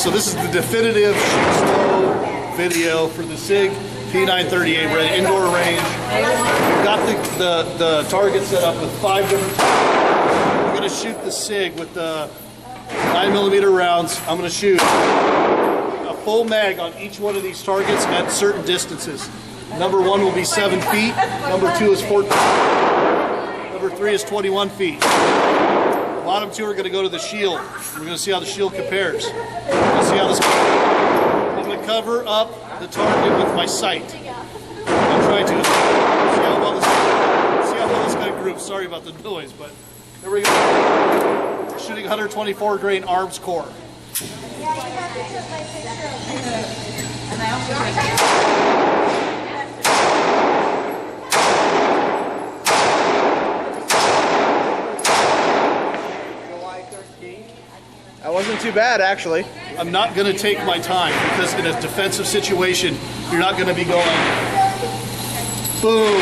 so this is the definitive shoot slow video for the Sig P938. We're at indoor range. We've got the target set up with 5 different targets. We're going to shoot the Sig with the 9mm rounds. I'm going to shoot a full mag on each one of these targets at certain distances. Number 1 will be 7 feet. Number 2 is 14. Number 3 is 21 feet. The bottom 2 are going to go to the shield. We're going to see how the shield compares. We're going to see how this goes. I'm going to cover up the target with my sight. I'm trying to see how well this guy groups. Sorry about the noise, but there we go. Shooting 124 grain arms core. That wasn't too bad, actually. I'm not going to take my time because in a defensive situation, you're not going to be going boom.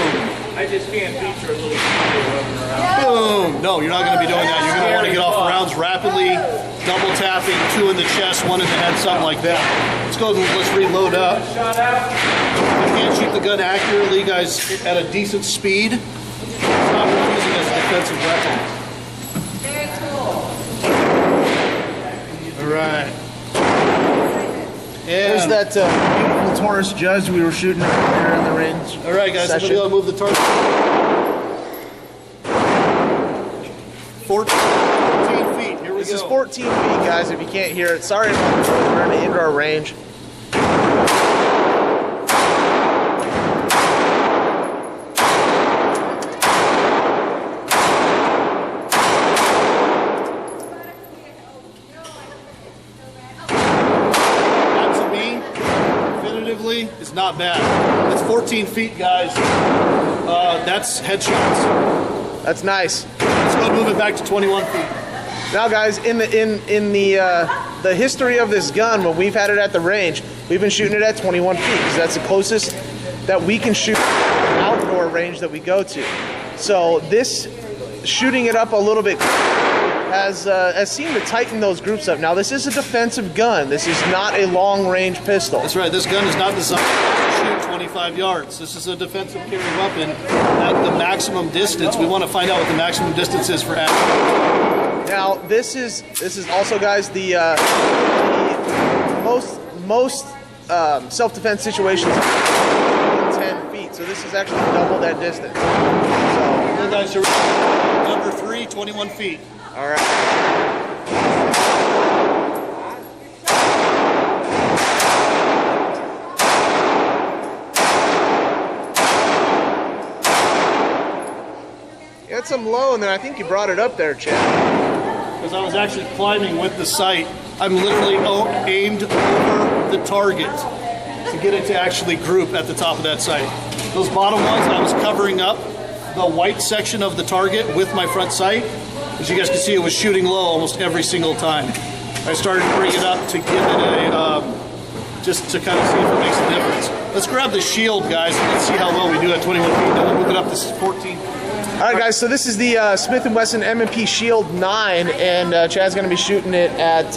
I just can't feature a little around. Boom. No, you're not going to be doing that. You're going to want to get off rounds rapidly, double tapping, 2 in the chest, 1 in the head, something like that. Let's go. Let's reload up. I can't shoot the gun accurately, guys, at a decent speed. It's not using it as a defensive weapon. Right. There's that beautiful Taurus Judge we were shooting earlier in the range. All right, guys, I'm going to go move the target. 14 feet. Here we go. This is 14 feet, guys, if you can't hear it. Sorry about the noise. We're in the indoor range. Is not bad. It's 14 feet, guys. That's headshots. That's nice. Let's go move it back to 21 feet. Now, guys, in the history of this gun, when we've had it at the range, we've been shooting it at 21 feet because that's the closest that we can shoot outdoor range that we go to. So this shooting it up a little bit has seemed to tighten those groups up. Now, this is a defensive gun. This is not a long-range pistol. That's right. This gun is not designed to shoot 25 yards. This is a defensive carry weapon at the maximum distance. We want to find out what the maximum distance is for action. Now, this is also, guys, the most self-defense situations in 10 feet. So this is actually double that distance. So here, guys, are number 3, 21 feet. All right. You had some low in there. I think you brought it up there, Chad. Because I was actually climbing with the sight. I'm literally aimed over the target to get it to actually group at the top of that sight. Those bottom ones, I was covering up the white section of the target with my front sight. As you guys can see, it was shooting low almost every single time. I started to bring it up to give it a, just to kind of see if it makes a difference. Let's grab the shield, guys, and let's see how well we do at 21 feet. Then we'll move it up to 14. All right, guys, so this is the Smith & Wesson M&P Shield 9, and Chad's going to be shooting it at,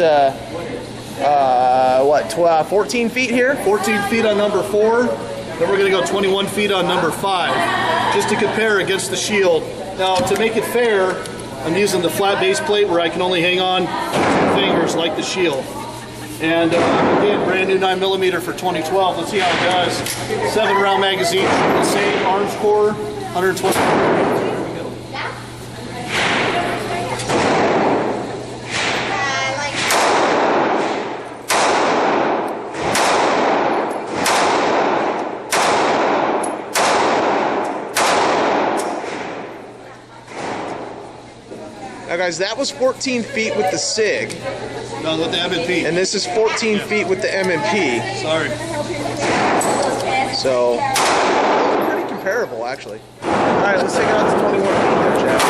14 feet here? 14 feet on number 4. Then we're going to go 21 feet on number 5, just to compare against the shield. Now, to make it fair, I'm using the flat base plate where I can only hang on 2 fingers like the shield. And again, brand new 9mm for 2012. Let's see how it does. 7-round magazine, the same arms core, 120. Now, guys, that was 14 feet with the Sig. No, with the M&P. And this is 14 feet with the M&P. Sorry. So, pretty comparable, actually. All right, let's take it out to 21 feet there, Chad.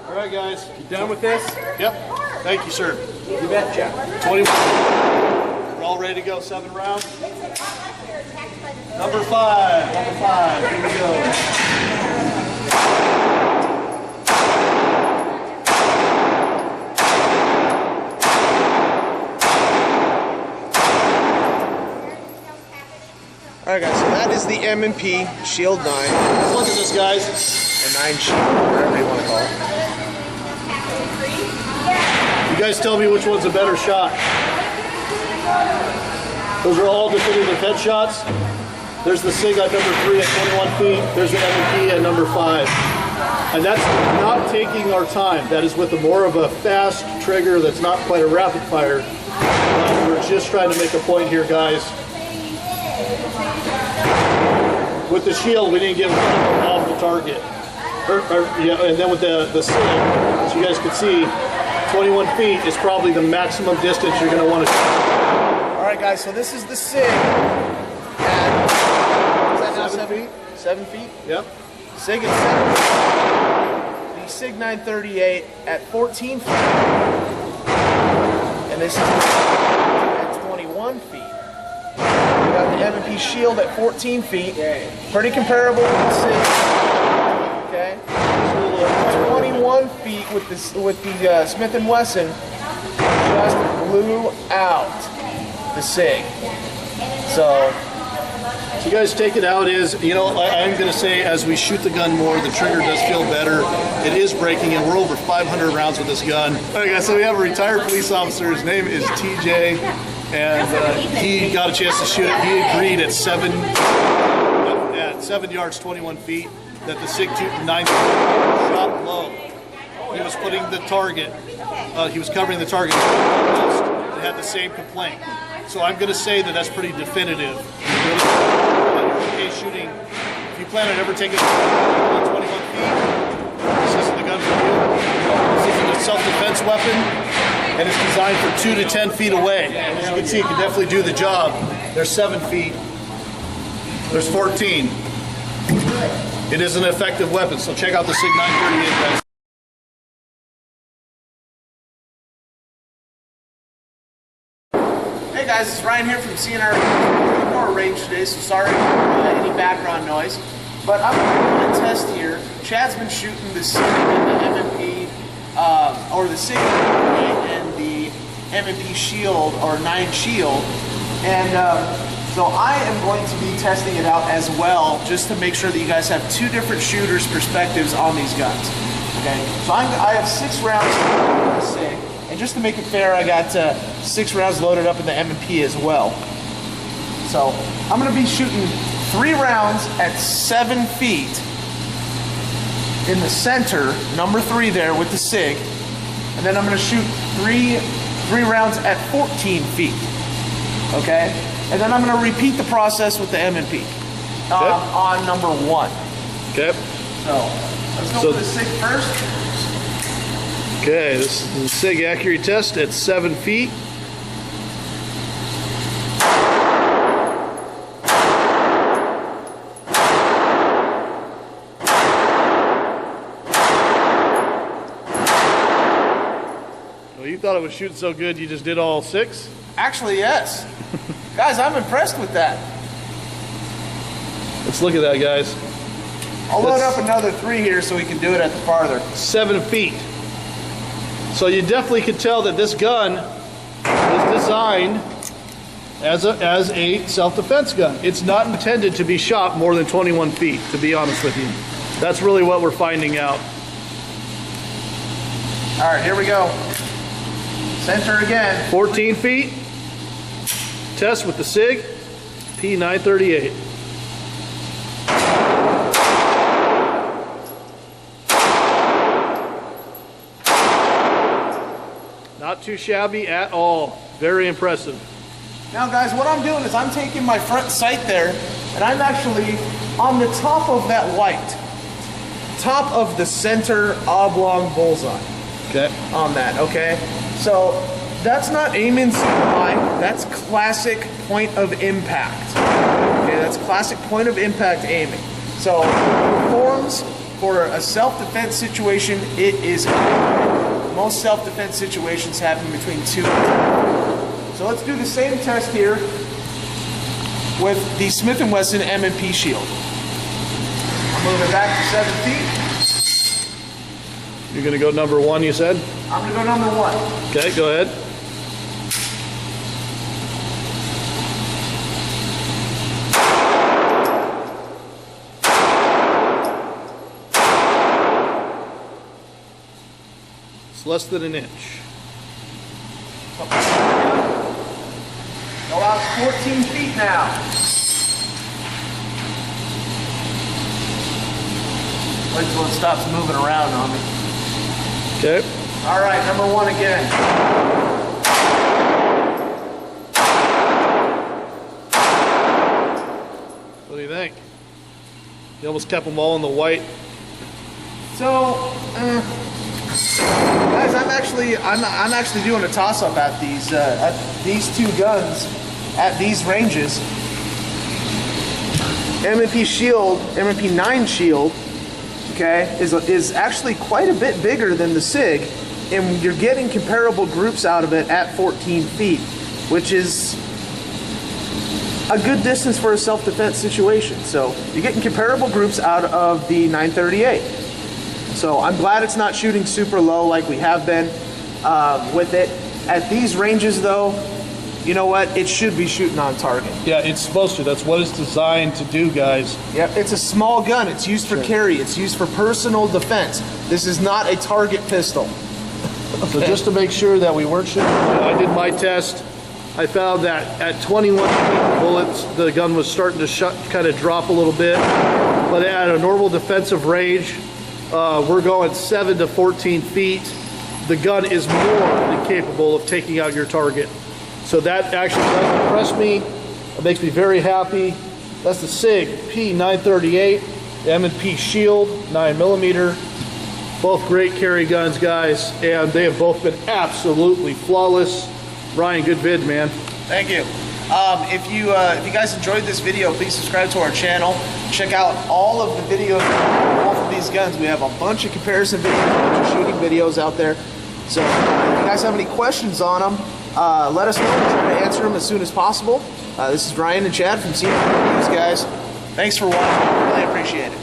All right, guys. You done with this? Yep. Thank you, sir. You betcha. 21. All ready to go, 7 rounds? Number 5, here we go. All right, guys, so that is the M&P Shield 9. Look at this, guys. Or 9 Shield, whatever you want to call it. You guys tell me which one's a better shot. Those are all definitive head shots. There's the Sig at number 3 at 21 feet. There's the M&P at number 5. And that's not taking our time. That is with more of a fast trigger that's not quite a rapid fire. We're just trying to make a point here, guys. With the Shield, we didn't get off the target. Yeah, and then with the Sig, as you guys can see, 21 feet is probably the maximum distance you're going to want to shoot. All right, guys, so this is the Sig. At, is that now 7 feet? 7 feet? Yep. Sig at 7 feet. The Sig 938 at 14 feet. And this is at 21 feet. We got the M&P Shield at 14 feet. Pretty comparable with the Sig. Okay. 21 feet with the Smith & Wesson just blew out the Sig. So you guys take it out is, you know, I'm going to say as we shoot the gun more, the trigger does feel better. It is breaking, and we're over 500 rounds with this gun. All right, guys, so we have a retired police officer. His name is TJ, and he got a chance to shoot it. He agreed at 7 yards, 21 feet, that the Sig 9 shot low. He was putting the target, he was covering the target. They had the same complaint. So I'm going to say that that's pretty definitive. Okay, shooting. If you plan on ever taking 21 feet, this isn't the gun for you. This isn't a self-defense weapon, and it's designed for 2 to 10 feet away. And as you can see, it can definitely do the job. There's 7 feet. There's 14. It is an effective weapon, so check out the Sig 938, guys. Hey guys, it's Ryan here from CNR Indoor Range today, so sorry for any background noise. But I'm going to test here. Chad's been shooting the Sig and the M&P, or the Sig and the M&P Shield, or 9 Shield. And so I am going to be testing it out as well, just to make sure that you guys have 2 different shooters' perspectives on these guns. Okay, so I have 6 rounds in the Sig. And just to make it fair, I got 6 rounds loaded up in the M&P as well. So I'm going to be shooting 3 rounds at 7 feet in the center, number 3 there with the Sig. And then I'm going to shoot three rounds at 14 feet. Okay? And then I'm going to repeat the process with the M&P on number 1. Okay. So let's go for the Sig first. Okay, this is the Sig accuracy test at 7 feet. Well, you thought it was shooting so good you just did all 6? Actually, yes. Guys, I'm impressed with that. Let's look at that, guys. I'll load up another 3 here so we can do it at the farther. 7 feet. So you definitely can tell that this gun is designed as a self-defense gun. It's not intended to be shot more than 21 feet, to be honest with you. That's really what we're finding out. All right, here we go. Center again. 14 feet. Test with the Sig P938. Not too shabby at all. Very impressive. Now guys, what I'm doing is I'm taking my front sight there and I'm actually on the top of that white. Top of the center oblong bullseye. Okay. On that, okay? So that's not aiming super high. That's classic point of impact. Okay, that's classic point of impact aiming. So performs for a self-defense situation, it is. Most self-defense situations happen between 2 and 3. So So let's do the same test here with the Smith & Wesson M&P Shield. I'm moving back to 7 feet. You're gonna go number 1, you said? I'm gonna go number 1. Okay, go ahead. It's less than an inch. Go out 14 feet now. Wait till it stops moving around on me. Okay. All right, number 1 again. What do you think? You almost kept them all in the white. So, guys, I'm actually doing a toss-up at these 2 guns at these ranges. M&P Shield, M&P 9 Shield, okay, is actually quite a bit bigger than the Sig, and you're getting comparable groups out of it at 14 feet, which is a good distance for a self-defense situation. So you're getting comparable groups out of the 938. So I'm glad it's not shooting super low like we have been with it. At these ranges though, you know what? It should be shooting on target. Yeah, it's supposed to. That's what it's designed to do, guys. Yep, it's a small gun. It's used for carry. It's used for personal defense. This is not a target pistol. So just to make sure that we weren't shooting, I did my test. I found that at 21 feet bullets, the gun was starting to kind of drop a little bit. But at a normal defensive range, we're going 7 to 14 feet. The gun is more than capable of taking out your target. So that actually does impress me. It makes me very happy. That's the Sig P938, the M&P Shield 9mm. Both great carry guns, guys, and they have both been absolutely flawless. Ryan, good vid, man. Thank you. If you guys enjoyed this video, please subscribe to our channel. Check out all of the videos of both of these guns. We have a bunch of comparison videos, a bunch of shooting videos out there. So if you guys have any questions on them, let us know. We'll try to answer them as soon as possible. This is Ryan and Chad from Sig P938, guys. Thanks for watching. Really appreciate it.